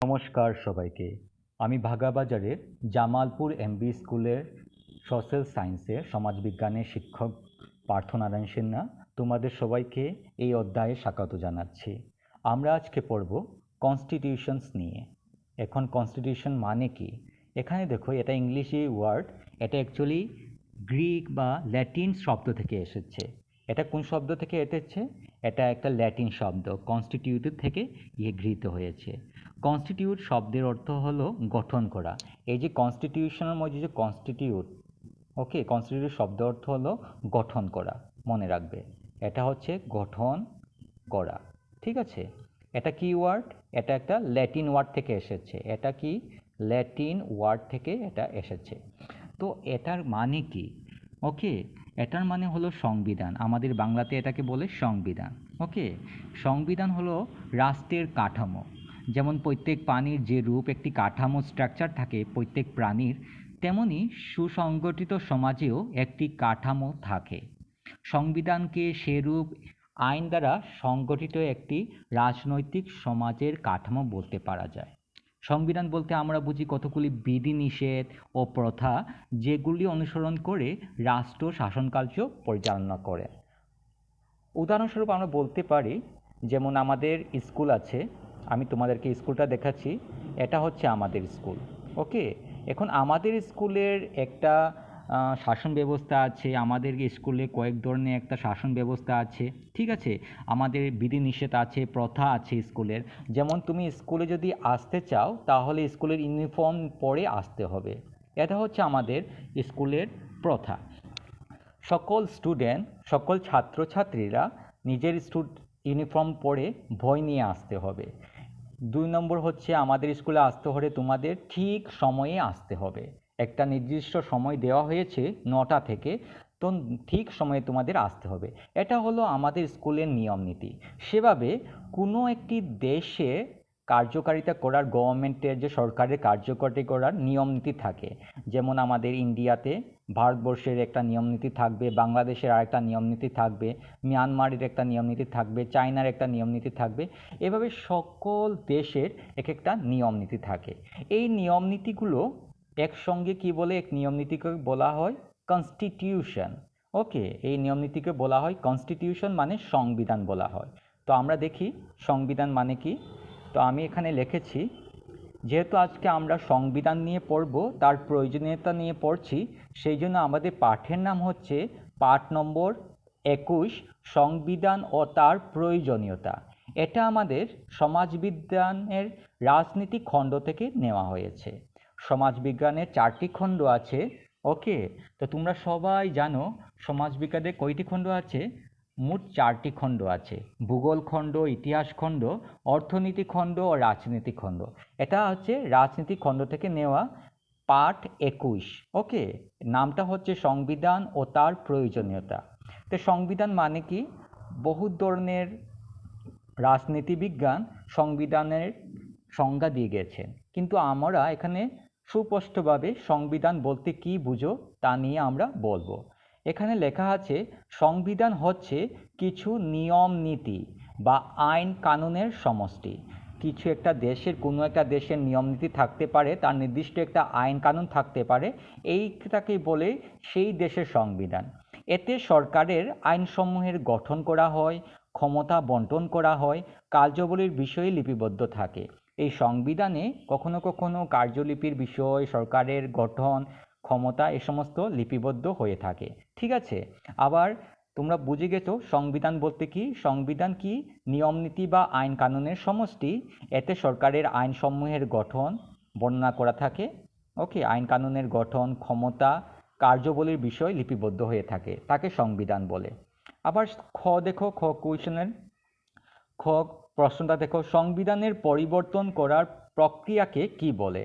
নমস্কার সবাইকে। আমি ভাগাবাজারের জামালপুর এমবি স্কুলের সোশ্যাল সায়েন্সের সমাজবিজ্ঞানের শিক্ষক পার্থনারায়ণ সিনহা তোমাদের সবাইকে এই অধ্যায়ে স্বাগত জানাচ্ছি। আমরা আজকে পড়ব কনস্টিটিউশনস নিয়ে। এখন কনস্টিটিউশন মানে কি? এখানে দেখো, এটা ইংলিশে ওয়ার্ড, এটা অ্যাকচুয়ালি গ্রিক বা ল্যাটিন শব্দ থেকে এসেছে। এটা কোন শব্দ থেকে এসেছে? এটা একটা ল্যাটিন শব্দ কনস্টিটিউটিভ থেকে গৃহীত হয়েছে। কনস্টিটিউট শব্দের অর্থ হলো গঠন করা। এই যে কনস্টিটিউশনের মধ্যে যে কনস্টিটিউট, ওকে, কনস্টিটিউট শব্দ অর্থ হলো গঠন করা, মনে রাখবে। এটা হচ্ছে গঠন করা, ঠিক আছে? এটা কি ওয়ার্ড? এটা একটা ল্যাটিন ওয়ার্ড থেকে এসেছে। এটা কি ল্যাটিন ওয়ার্ড থেকে এটা এসেছে। তো এটার মানে কি? ওকে, এটার মানে হলো সংবিধান। আমাদের বাংলাতে এটাকে বলে সংবিধান। ওকে, সংবিধান হলো রাষ্ট্রের কাঠামো। যেমন প্রত্যেক প্রাণীর যে রূপ একটি কাঠামো স্ট্রাকচার থাকে প্রত্যেক প্রাণীর, তেমনি সুসংগঠিত সমাজেও একটি কাঠামো থাকে। সংবিধানকে সেরূপ আইন দ্বারা সংগঠিত একটি রাজনৈতিক সমাজের কাঠামো বলতে পারা যায়। সংবিধান বলতে আমরা বুঝি কতগুলি বিধিনিষেধ ও প্রথা, যেগুলি অনুসরণ করে রাষ্ট্র শাসনকার্য পরিচালনা করে। উদাহরণস্বরূপ আমরা বলতে পারি, যেমন আমাদের স্কুল আছে, আমি তোমাদেরকে স্কুলটা দেখাচ্ছি। এটা হচ্ছে আমাদের স্কুল। ওকে, এখন আমাদের স্কুলের একটা শাসন ব্যবস্থা আছে। আমাদের স্কুলে কয়েক ধরনের একটা শাসন ব্যবস্থা আছে, ঠিক আছে? আমাদের বিধিনিষেধ আছে, প্রথা আছে স্কুলের। যেমন তুমি স্কুলে যদি আসতে চাও, তাহলে স্কুলের ইউনিফর্ম পরে আসতে হবে। এটা হচ্ছে আমাদের স্কুলের প্রথা। সকল ছাত্রছাত্রীরা নিজের ইউনিফর্ম পরে বই নিয়ে আসতে হবে। 2 নম্বর হচ্ছে, আমাদের স্কুলে আসতে হলে তোমাদের ঠিক সময়ে আসতে হবে। একটা নির্দিষ্ট সময় দেওয়া হয়েছে 9টা থেকে, তো ঠিক সময়ে তোমাদের আসতে হবে। এটা হলো আমাদের স্কুলের নিয়ম নীতি। সেভাবে কোনো একটি দেশে কার্যকারিতা করার, গভর্নমেন্টের যে সরকারের কার্যকরী করার নিয়ম নীতি থাকে। যেমন আমাদের ইন্ডিয়াতে ভারতবর্ষের একটা নিয়ম নীতি থাকবে, বাংলাদেশের আরেকটা নিয়ম নীতি থাকবে, মিয়ানমারের একটা নিয়ম নীতি থাকবে, চায়নার একটা নিয়ম নীতি থাকবে। এভাবে সকল দেশের এক একটা নিয়ম নীতি থাকে। এই নিয়ম নীতিগুলো একসঙ্গে কি বলে? এক নিয়ম নীতিকে বলা হয় কনস্টিটিউশন। ওকে, এই নিয়ম নীতিকে বলা হয় কনস্টিটিউশন, মানে সংবিধান বলা হয়। তো আমরা দেখি সংবিধান মানে কি। তো আমি এখানে লিখেছি, যেহেতু আজকে আমরা সংবিধান নিয়ে পড়ব, তার প্রয়োজনীয়তা নিয়ে পড়ছি, সেই জন্য আমাদের পাঠের নাম হচ্ছে পাঠ নম্বর 21, সংবিধান ও তার প্রয়োজনীয়তা। এটা আমাদের সমাজবিজ্ঞানের রাজনীতি খণ্ড থেকে নেওয়া হয়েছে। সমাজবিজ্ঞানের 4টি খণ্ড আছে। ওকে, তো তোমরা সবাই জানো সমাজবিজ্ঞানের কয়টি খণ্ড আছে? মোট 4টি খণ্ড আছে। ভূগোল খণ্ড, ইতিহাস খণ্ড, অর্থনীতি খণ্ড ও রাজনীতি খণ্ড। এটা হচ্ছে রাজনীতি খণ্ড থেকে নেওয়া পাঠ 21। ওকে, নামটা হচ্ছে সংবিধান ও তার প্রয়োজনীয়তা। তো সংবিধান মানে কি? বহু ধরনের রাজনীতিবিজ্ঞান সংবিধানের সংজ্ঞা দিয়ে গেছেন, কিন্তু আমরা এখানে সুস্পষ্টভাবে সংবিধান বলতে কি বুঝো তা নিয়ে আমরা বলবো। এখানে লেখা আছে, সংবিধান হচ্ছে কিছু নিয়ম নীতি বা আইন কানুনের সমষ্টি। কিছু একটা দেশের, কোনো একটা দেশের নিয়ম নীতি থাকতে পারে, তার নির্দিষ্ট একটা আইন কানুন থাকতে পারে, এইটাকেই বলে সেই দেশের সংবিধান। এতে সরকারের আইনসমূহের গঠন করা হয়, ক্ষমতা বন্টন করা হয়, কার্যাবলীর বিষয়ে লিপিবদ্ধ থাকে। এই সংবিধানে কখনো কখনো কার্যলিপির বিষয়, সরকারের গঠন, ক্ষমতা এ সমস্ত লিপিবদ্ধ হয়ে থাকে, ঠিক আছে? আবার তোমরা বুঝে গেছো সংবিধান বলতে কি? সংবিধান কি? নিয়ম নীতি বা আইন কানুনের সমষ্টি। এতে সরকারের আইনসমূহের গঠন বর্ণনা করা থাকে। ওকে, আইন কানুনের গঠন, ক্ষমতা, কার্যাবলীর বিষয় লিপিবদ্ধ হয়ে থাকে, তাকে সংবিধান বলে। আবার খ দেখো, খ কোয়েশনের খ প্রশ্নটা দেখো, সংবিধানের পরিবর্তন করার প্রক্রিয়াকে কি বলে?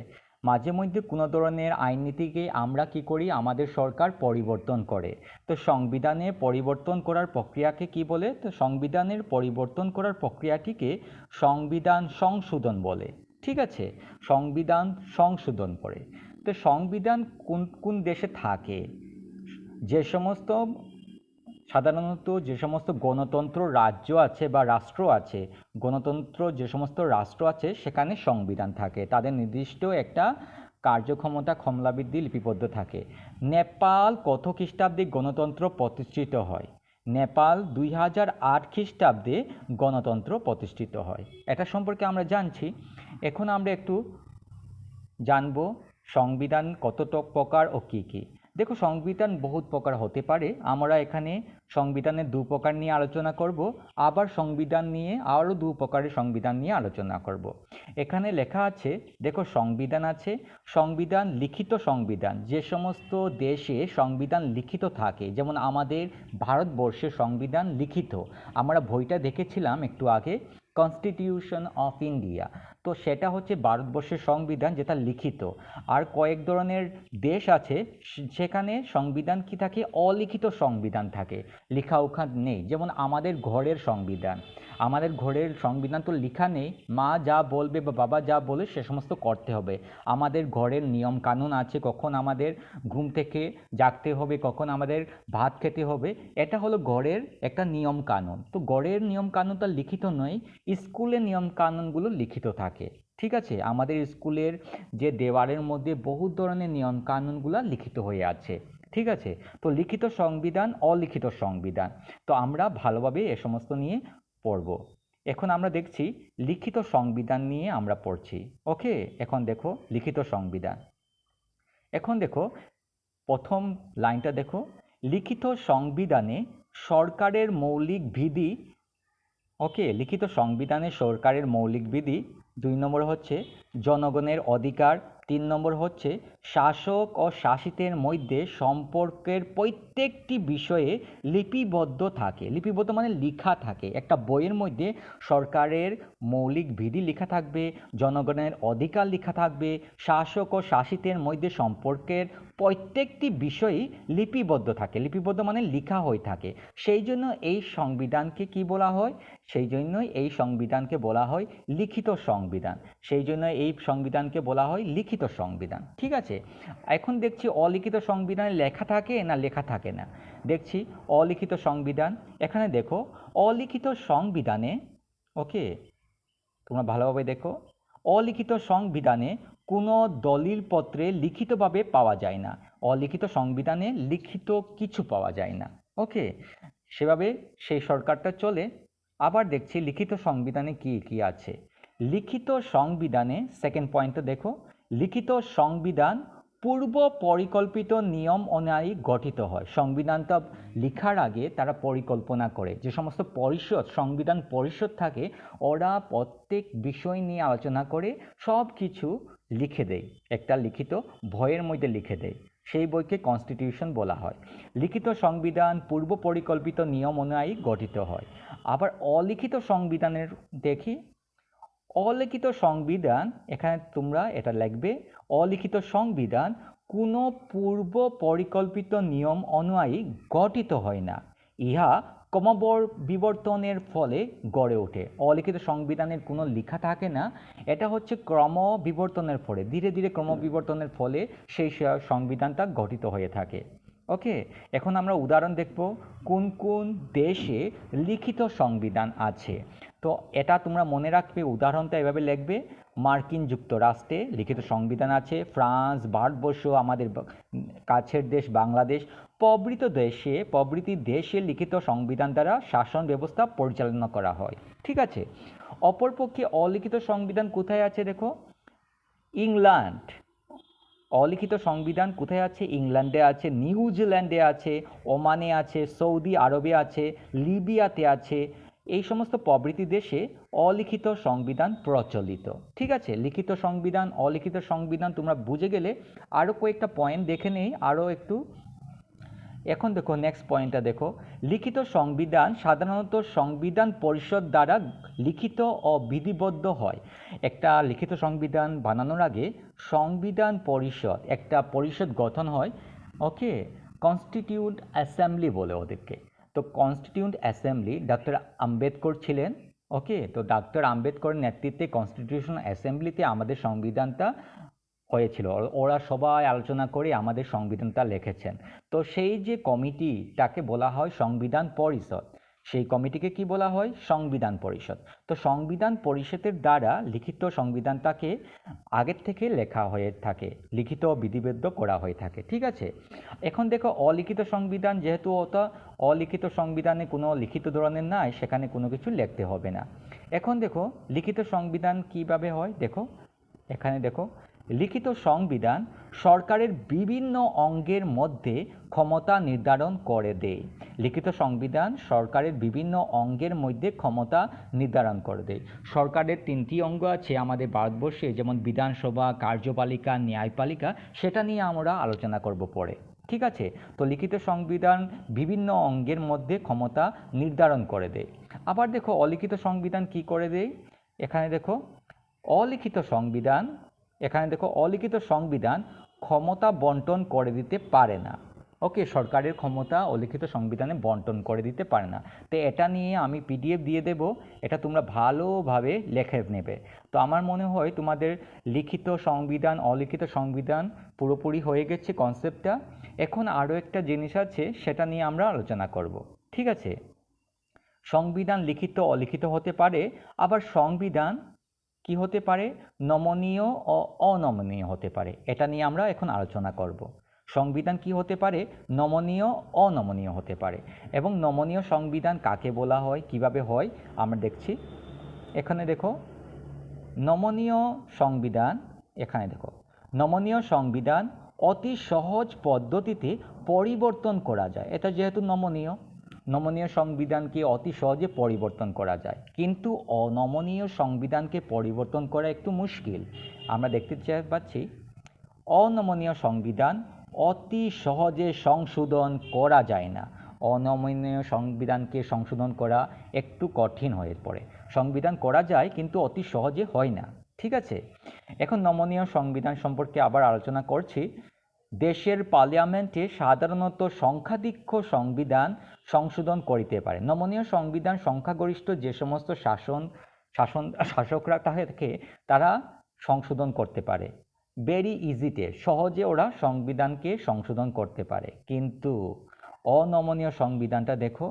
মাঝে মধ্যে কোনো ধরনের আইন নীতিকে আমরা কি করি? আমাদের সরকার পরিবর্তন করে। তো সংবিধানে পরিবর্তন করার প্রক্রিয়াকে কি বলে? তো সংবিধানের পরিবর্তন করার প্রক্রিয়াটিকে সংবিধান সংশোধন বলে, ঠিক আছে? সংবিধান সংশোধন করে। তো সংবিধান কোন কোন দেশে থাকে? যে সমস্ত সাধারণত যে সমস্ত গণতন্ত্র রাজ্য আছে বা রাষ্ট্র আছে, গণতন্ত্র যে সমস্ত রাষ্ট্র আছে সেখানে সংবিধান থাকে, তাদের নির্দিষ্ট একটা কার্যক্ষমতা ক্ষমতাবৃদ্ধি লিপিবদ্ধ থাকে। নেপাল কত খ্রিস্টাব্দে গণতন্ত্র প্রতিষ্ঠিত হয়? নেপাল 2008 খ্রিস্টাব্দে গণতন্ত্র প্রতিষ্ঠিত হয়। এটা সম্পর্কে আমরা জানছি। এখন আমরা একটু জানবো সংবিধান কতটা প্রকার ও কী কী। দেখো, সংবিধান বহুত প্রকার হতে পারে। আমরা এখানে সংবিধানের দু প্রকার নিয়ে আলোচনা করব, আবার সংবিধান নিয়ে আরও দু প্রকারের সংবিধান নিয়ে আলোচনা করব। এখানে লেখা আছে, দেখো সংবিধান আছে, সংবিধান লিখিত সংবিধান, যে সমস্ত দেশে সংবিধান লিখিত থাকে, যেমন আমাদের ভারতবর্ষের সংবিধান লিখিত। আমরা বইটা দেখেছিলাম একটু আগে, কনস্টিটিউশন অফ ইন্ডিয়া, তো সেটা হচ্ছে ভারতবর্ষের সংবিধান যেটা লিখিত। আর কয়েক ধরনের দেশ আছে সেখানে সংবিধান কি থাকে, অলিখিত সংবিধান থাকে, লেখা ওখানে নেই। যেমন আমাদের ঘরের সংবিধান, আমাদের ঘরের সংবিধান তো লেখা নেই, মা যা বলবে বা বাবা যা বলে সে সমস্ত করতে হবে। আমাদের ঘরের নিয়ম কানুন আছে, কখন আমাদের ঘুম থেকে জাগতে হবে, কখন আমাদের ভাত খেতে হবে, এটা হলো ঘরের একটা নিয়ম কানুন। তো ঘরের নিয়ম কানুনটা লিখিত নয়, স্কুলের নিয়ম কানুনগুলো লিখিত থাকে। ঠিক আছে, আমাদের স্কুলের যে দেওয়ালের মধ্যে বহু ধরনের নিয়ম কানুনগুলো লিখিত হয়ে আছে। ঠিক আছে, তো লিখিত সংবিধান, অলিখিত সংবিধান, তো আমরা ভালোভাবে এ সমস্ত নিয়ে পড়ব। এখন আমরা দেখছি লিখিত সংবিধান নিয়ে আমরা পড়ছি। ওকে, এখন দেখো লিখিত সংবিধান। এখন দেখো প্রথম লাইনটা দেখো, লিখিত সংবিধানে সরকারের মৌলিক বিধি। ওকে, লিখিত সংবিধানে সরকারের মৌলিক বিধি। 2 নম্বর হচ্ছে জনগণের অধিকার। 3 নম্বর হচ্ছে শাসক ও শাসিতের মধ্যে সম্পর্কের প্রত্যেকটি বিষয়ে লিপিবদ্ধ থাকে। লিপিবদ্ধ মানে লেখা থাকে, একটা বইয়ের মধ্যে সরকারের মৌলিক বিধি লেখা থাকবে, জনগণের অধিকার লেখা থাকবে, শাসক ও শাসিতের মধ্যে সম্পর্কের প্রত্যেকটি বিষয়ই লিপিবদ্ধ থাকে। লিপিবদ্ধ মানে লেখা হয়ে থাকে। সেই জন্য এই সংবিধানকে কি বলা হয়? সেই জন্যই এই সংবিধানকে বলা হয় লিখিত সংবিধান। সেই জন্য এই সংবিধানকে বলা হয় লিখিত সংবিধান। ঠিক আছে, এখন দেখছি অলিখিত সংবিধানে লেখা থাকে না লেখা থাকে না। দেখছি অলিখিত সংবিধান। এখানে দেখো অলিখিত সংবিধানে, ওকে তোমরা ভালোভাবে দেখো, অলিখিত সংবিধানে কোনো দলিলপত্রে লিখিতভাবে পাওয়া যায় না। অলিখিত সংবিধানে লিখিত কিছু পাওয়া যায় না। ওকে, সেভাবে সেই সরকারটা চলে। আবার দেখছি লিখিত সংবিধানে কি কি আছে। লিখিত সংবিধানে সেকেন্ড পয়েন্টটা দেখো, লিখিত সংবিধান পূর্ব পরিকল্পিত নিয়ম অনুযায়ী গঠিত হয়। সংবিধানটা লেখার আগে তারা পরিকল্পনা করে, যে সমস্ত পরিষদ, সংবিধান পরিষদ থাকে, ওরা প্রত্যেক বিষয় নিয়ে আলোচনা করে সব কিছু লিখে দেয়, একটা লিখিত বইয়ের মধ্যে লিখে দেয়। সেই বইকে কনস্টিটিউশন বলা হয়। লিখিত সংবিধান পূর্ব পরিকল্পিত নিয়ম অনুযায়ী গঠিত হয়। আবার অলিখিত সংবিধানের দেখি, অলিখিত সংবিধান, এখানে তোমরা এটা লিখবে, অলিখিত সংবিধান কোনো পূর্ব পরিকল্পিত নিয়ম অনুযায়ী গঠিত হয় না, ইহা ক্রমবিবর্তনের ফলে গড়ে ওঠে। অলিখিত সংবিধানের কোনো লেখা থাকে না, এটা হচ্ছে ক্রমবিবর্তনের ফলে, ধীরে ধীরে ক্রমবিবর্তনের ফলে সেই সংবিধানটা গঠিত হয়ে থাকে। ওকে, এখন আমরা উদাহরণ দেখব কোন কোন দেশে লিখিত সংবিধান আছে। তো এটা তোমরা মনে রাখবে, উদাহরণটা এভাবে লিখবে, মার্কিন যুক্তরাষ্ট্রে লিখিত সংবিধান আছে, ফ্রান্স, ভারতবর্ষ, আমাদের কাছের দেশ বাংলাদেশ প্রভৃতি দেশে লিখিত সংবিধান দ্বারা শাসন ব্যবস্থা পরিচালনা করা হয়। ঠিক আছে, অপরপক্ষে অলিখিত সংবিধান কোথায় আছে দেখো, ইংল্যান্ড। অলিখিত সংবিধান কোথায় আছে? ইংল্যান্ডে আছে, নিউজিল্যান্ডে আছে, ওমানে আছে, সৌদি আরবে আছে, লিবিয়াতে আছে। এই সমস্ত প্রভৃতি দেশে অলিখিত সংবিধান প্রচলিত। ঠিক আছে, লিখিত সংবিধান, অলিখিত সংবিধান তোমরা বুঝে গেলে। আরও কয়েকটা পয়েন্ট দেখে নেই আরও একটু। এখন দেখো নেক্সট পয়েন্টটা দেখো, লিখিত সংবিধান সাধারণত সংবিধান পরিষদ দ্বারা লিখিত ও বিধিবদ্ধ হয়। একটা লিখিত সংবিধান বানানোর আগে সংবিধান পরিষদ, একটা পরিষদ গঠন হয়। ওকে, কনস্টিটিউন্ট অ্যাসেম্বলি বলে ওদেরকে। তো কনস্টিটিউন্ট অ্যাসেম্বলি ডক্টর আম্বেদকর ছিলেন। ওকে, তো ডক্টর আম্বেদকরের নেতৃত্বে কনস্টিটিউশন অ্যাসেম্বলিতে আমাদের সংবিধানটা হয়েছিল। ওরা সবাই আলোচনা করে আমাদের সংবিধানটা লিখেছেন। তো সেই যে কমিটিটাকে বলা হয় সংবিধান পরিষদ, সেই কমিটিকে কি বলা হয়? সংবিধান পরিষদ। তো সংবিধান পরিষদের দ্বারা লিখিত সংবিধানটাকে আগের থেকে লেখা হয়ে থাকে, লিখিত বিধিবদ্ধ করা হয়ে থাকে, ঠিক আছে? এখন দেখো অলিখিত সংবিধান, যেহেতু ওটা অলিখিত সংবিধানে কোনো লিখিত ধরনের নাই, সেখানে কোনো কিছু লিখতে হবে না। এখন দেখো লিখিত সংবিধান কিভাবে হয়, দেখো এখানে দেখো লিখিত সংবিধান সরকারের বিভিন্ন অঙ্গের মধ্যে ক্ষমতা নির্ধারণ করে দেয়। লিখিত সংবিধান সরকারের বিভিন্ন অঙ্গের মধ্যে ক্ষমতা নির্ধারণ করে দেয়। সরকারের 3টি অঙ্গ আছে আমাদের ভারতবর্ষে, যেমন বিধানসভা, কার্যপালিকা, ন্যায়পালিকা, সেটা নিয়ে আমরা আলোচনা করব পরে, ঠিক আছে? তো লিখিত সংবিধান বিভিন্ন অঙ্গের মধ্যে ক্ষমতা নির্ধারণ করে দেয়। আবার দেখো অলিখিত সংবিধান কি করে দেয়, এখানে দেখো অলিখিত সংবিধান, এখানে দেখো অলিখিত সংবিধান ক্ষমতা বন্টন করে দিতে পারে না। ওকে, সরকারের ক্ষমতা অলিখিত সংবিধানে বন্টন করে দিতে পারে না। তো এটা নিয়ে আমি পিডিএফ দিয়ে দেব, এটা তোমরা ভালোভাবে লিখে নেবে। তো আমার মনে হয় তোমাদের লিখিত সংবিধান অলিখিত সংবিধান পুরোপুরি হয়ে গেছে কনসেপ্টটা। এখন আরও একটা জিনিস আছে, সেটা নিয়ে আমরা আলোচনা করব, ঠিক আছে? সংবিধান লিখিত অলিখিত হতে পারে, আবার সংবিধান কি হতে পারে? নমনীয় ও অনমনীয় হতে পারে। এটা নিয়ে আমরা এখন আলোচনা করব। সংবিধান কি হতে পারে? নমনীয়, অনমনীয় হতে পারে। এবং নমনীয় সংবিধান কাকে বলা হয়, কিভাবে হয় আমরা দেখছি। এখানে দেখো নমনীয় সংবিধান, এখানে দেখো নমনীয় সংবিধান অতি সহজ পদ্ধতিতে পরিবর্তন করা যায়। এটা যেহেতু নমনীয়, নমনীয় সংবিধানকে অতি সহজে পরিবর্তন করা যায়, কিন্তু অনমনীয় সংবিধানকে পরিবর্তন করা একটু মুশকিল। আমরা দেখতে পাচ্ছি অনমনীয় সংবিধান অতি সহজে সংশোধন করা যায় না। অনমনীয় সংবিধানকে সংশোধন করা একটু কঠিন হয়ে পড়ে। সংবিধান করা যায় কিন্তু অতি সহজে হয় না, ঠিক আছে? এখন নমনীয় সংবিধান সম্পর্কে আবার আলোচনা করছি। দেশের পার্লামেন্টে সাধারণত সংখ্যাধিক্য সংবিধান সংশোধন করিতে পারে। নমনীয় সংবিধান সংখ্যাগরিষ্ঠ যে সমস্ত শাসকরা থাকে তারা সংশোধন করতে পারে। ভেরি ইজিতে, সহজে ওরা সংবিধানকে সংশোধন করতে পারে। কিন্তু অনমনীয় সংবিধানটা দেখো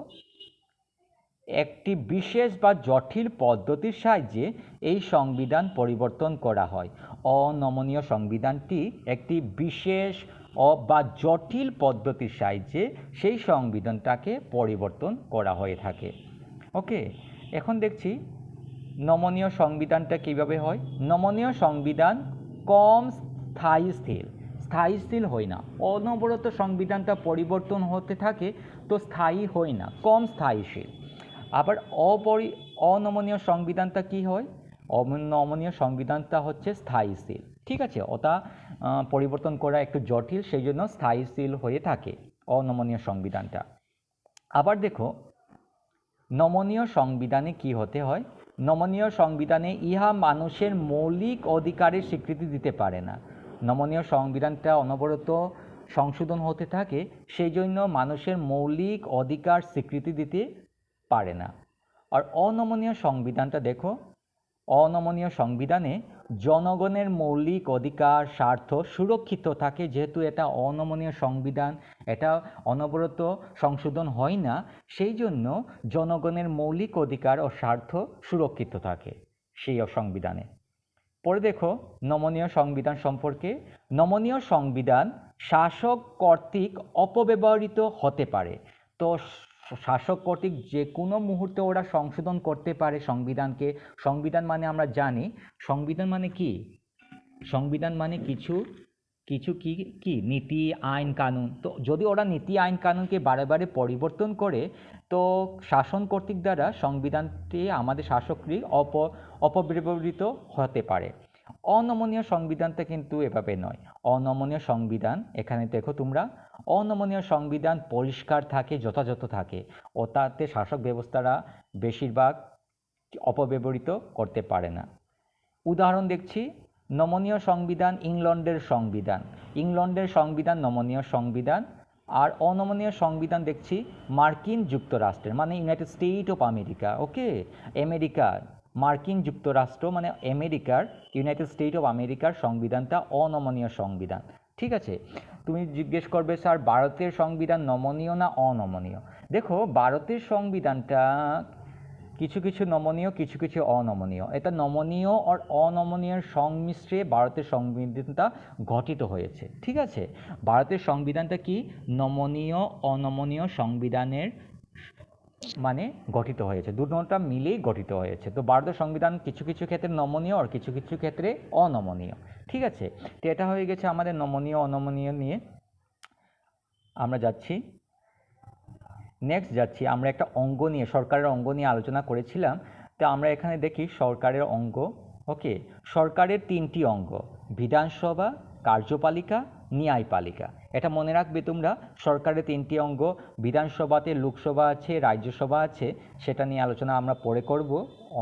একটি বিশেষ বা জটিল পদ্ধতির সাহায্যে এই সংবিধান পরিবর্তন করা হয়। অনমনীয় সংবিধানটি একটি বিশেষ বা জটিল পদ্ধতির সাহায্যে সেই সংবিধানটাকে পরিবর্তন করা হয়ে থাকে। ওকে, এখন দেখছি নমনীয় সংবিধানটা কীভাবে হয়। নমনীয় সংবিধান কম স্থায়ীশীল হয় না। অনবরত সংবিধানটা পরিবর্তন হতে থাকে, তো স্থায়ী হয় না, কম স্থায়ীশীল। আবার অনমনীয় সংবিধানটা কি হয়? অনমনীয় সংবিধানটা হচ্ছে স্থায়ীশীল, ঠিক আছে? ওটা পরিবর্তন করা একটু জটিল, সেই জন্য স্থায়ীশীল হয়ে থাকে অনমনীয় সংবিধানটা। আবার দেখো নমনীয় সংবিধানে কি হতে হয়। নমনীয় সংবিধানে ইহা মানুষের মৌলিক অধিকারের স্বীকৃতি দিতে পারে না। নমনীয় সংবিধানটা অনবরত সংশোধন হতে থাকে, সেই জন্য মানুষের মৌলিক অধিকার স্বীকৃতি দিতে পারে না। আর অনমনীয় সংবিধানটা দেখো, অনমনীয় সংবিধানে জনগণের মৌলিক অধিকার স্বার্থ সুরক্ষিত থাকে। যেহেতু এটা অনমনীয় সংবিধান, এটা অনবরত সংশোধন হয় না, সেই জন্য জনগণের মৌলিক অধিকার ও স্বার্থ সুরক্ষিত থাকে সেই সংবিধানে। পরে দেখো নমনীয় সংবিধান সম্পর্কে। নমনীয় সংবিধান শাসক কর্তৃক অপব্যবহৃত হতে পারে। তো শাসক কর্তৃক যে কোনো মুহূর্তে ওরা সংশোধন করতে পারে সংবিধানকে। সংবিধান মানে আমরা জানি সংবিধান মানে কি? সংবিধান মানে কিছু কিছু কি কি নীতি আইন কানুন। তো যদি ওরা নীতি আইন কানুনকে বারে বারে পরিবর্তন করে, তো শাসন কর্তৃক দ্বারা সংবিধানটি আমাদের শাসকরই অপব্যবহৃত হতে পারে। অনমনীয় সংবিধানটা কিন্তু এভাবে নয়। অনমনীয় সংবিধান, এখানে দেখো তোমরা, অনমনীয় সংবিধান পরিষ্কার থাকে, যথাযথ থাকে, ও তাতে শাসক ব্যবস্থারা বেশিরভাগ অপব্যবহৃত করতে পারে না। উদাহরণ দেখছি, নমনীয় সংবিধান ইংল্যান্ডের সংবিধান। ইংল্যান্ডের সংবিধান নমনীয় সংবিধান। আর অনমনীয় সংবিধান দেখছি মার্কিন যুক্তরাষ্ট্রের, মানে United state of America. Okay, America মার্কিন যুক্তরাষ্ট্র মানে আমেরিকার, ইউনাইটেড স্টেট অফ আমেরিকার সংবিধানটা অনমনীয় সংবিধান। ঠিক আছে, তুমি জিজ্ঞেস করবে স্যার ভারতের সংবিধান নমনীয় না অনমনীয়? দেখো ভারতের সংবিধানটা কিছু কিছু নমনীয়, কিছু কিছু অনমনীয়। এটা নমনীয় আর অনমনীয় সংমিশ্রে ভারতের সংবিধানটা গঠিত হয়েছে। ঠিক আছে, ভারতের সংবিধানটা কি নমনীয় অনমনীয় সংবিধানের মানে গঠিত হয়েছে, দুটোটা মিলেই গঠিত হয়েছে। তো ভারতের সংবিধান কিছু কিছু ক্ষেত্রে নমনীয় আর কিছু কিছু ক্ষেত্রে অনমনীয়। ঠিক আছে, তো এটা হয়ে গেছে আমাদের নমনীয় অনমনীয় নিয়ে। আমরা যাচ্ছি নেক্সট যাচ্ছি আমরা একটা অঙ্গ নিয়ে, সরকারের অঙ্গ নিয়ে আলোচনা করেছিলাম। তো আমরা এখানে দেখি সরকারের অঙ্গ। ওকে, সরকারের তিনটি অঙ্গ: বিধানসভা, কার্যপালিকা, ন্যায়পালিকা। এটা মনে রাখবে তোমরা, সরকারের তিনটি অঙ্গ, বিধানসভাতে লোকসভা আছে, রাজ্যসভা আছে, সেটা নিয়ে আলোচনা আমরা পরে করব,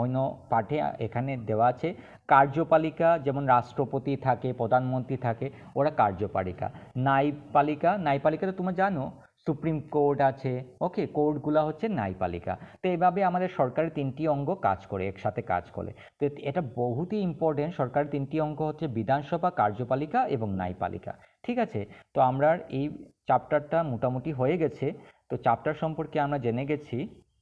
অন্য পাঠে এখানে দেওয়া আছে। কার্যপালিকা যেমন রাষ্ট্রপতি থাকে, প্রধানমন্ত্রী থাকে, ওরা কার্যপালিকা। ন্যায়পালিকা, ন্যায়পালিকা তো তোমরা জানো সুপ্রিম কোর্ট আছে। ওকে, কোর্টগুলো হচ্ছে ন্যায়পালিকা। তো এইভাবে আমাদের সরকারের তিনটি অঙ্গ কাজ করে, একসাথে কাজ করে। তো এটা বহুতই ইম্পর্টেন্ট। সরকারের তিনটি অঙ্গ হচ্ছে বিধানসভা, কার্যপালিকা এবং ন্যায়পালিকা। ঠিক আছে, তো আমরা এই চ্যাপ্টারটা মোটামুটি হয়ে গেছে। তো চ্যাপ্টার সম্পর্কে আমরা জেনে গেছি।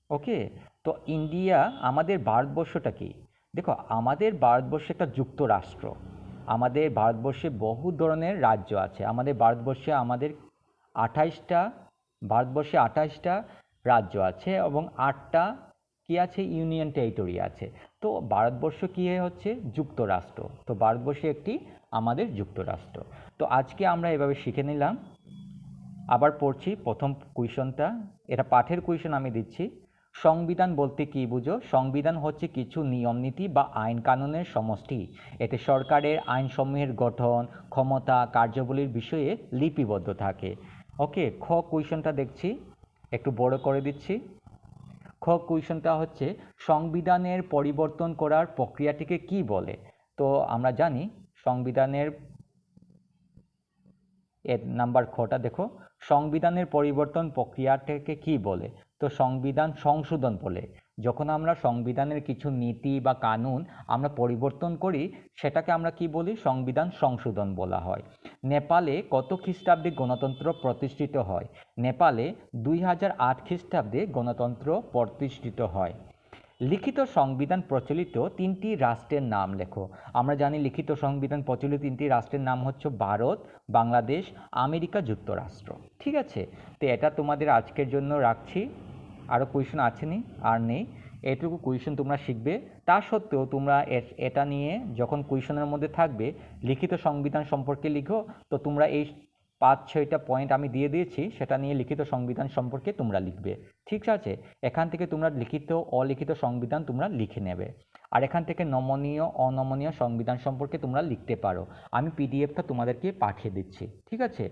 ওকে, তো ইন্ডিয়া, আমাদের ভারতবর্ষটা কি? দেখো আমাদের ভারতবর্ষ একটা যুক্তরাষ্ট্র। আমাদের ভারতবর্ষে বহু ধরনের রাজ্য আছে। আমাদের ভারতবর্ষে ভারতবর্ষে 28টা রাজ্য আছে এবং 8টা কি আছে, ইউনিয়ন টেরিটরি আছে। তো ভারতবর্ষ কি হচ্ছে যুক্তরাষ্ট্র। তো ভারতবর্ষে একটি আমাদের যুক্তরাষ্ট্র। তো আজকে আমরা এভাবে শিখে নিলাম। আবার পড়ছি প্রথম কুয়েশনটা, এটা পাঠের কুয়েশন আমি দিচ্ছি। সংবিধান বলতে কি বুঝো? সংবিধান হচ্ছে কিছু নিয়ম নীতি বা আইন কানুনের সমষ্টি। এতে সরকারের আইনসমূহের গঠন, ক্ষমতা, কার্যাবলীর বিষয়ে লিপিবদ্ধ থাকে। ওকে, খ কুয়েশনটা দেখছি, একটু বড় করে দিচ্ছি। খ কুয়েশনটা হচ্ছে সংবিধানের পরিবর্তন করার প্রক্রিয়াটিকে কি বলে? তো আমরা জানি সংবিধানের নাম্বার খটা দেখো, সংবিধানের পরিবর্তন প্রক্রিয়াটাকে কি বলে? তো সংবিধান সংশোধন বলে। যখন আমরা সংবিধানের কিছু নীতি বা কানুন আমরা পরিবর্তন করি, সেটাকে আমরা কি বলি? সংবিধান সংশোধন বলা হয়। নেপালে কত খ্রিস্টাব্দে গণতন্ত্র প্রতিষ্ঠিত হয়? নেপালে 2008 খ্রিস্টাব্দে গণতন্ত্র প্রতিষ্ঠিত হয়। লিখিত সংবিধান প্রচলিত 3টি রাষ্ট্রের নাম লেখো। আমরা জানি লিখিত সংবিধান প্রচলিত 3টি রাষ্ট্রের নাম হচ্ছে ভারত, বাংলাদেশ, আমেরিকা যুক্তরাষ্ট্র। ঠিক আছে, তো এটা তোমাদের আজকের জন্য রাখছি। আরও কোয়েশন আছে নি? আর নেই। এটুকু কোয়েশন তোমরা শিখবে। তা সত্ত্বেও তোমরা এটা নিয়ে যখন কোয়েশনের মধ্যে থাকবে লিখিত সংবিধান সম্পর্কে লিখো, তো তোমরা এই 5-6টা পয়েন্ট আমি দিয়ে দিয়েছি, সেটা নিয়ে লিখিত সংবিধান সম্পর্কে তোমরা লিখবে। ঠিক আছে, এখান থেকে তোমরা লিখিত অলিখিত সংবিধান তোমরা লিখে নেবে। আর এখান থেকে নমনীয় অনমনীয় সংবিধান সম্পর্কে তোমরা লিখতে পারো। আমি পিডিএফটা তোমাদেরকে পাঠিয়ে দিচ্ছি। ঠিক আছে,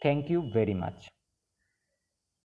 থ্যাংক ইউ ভেরি মাচ।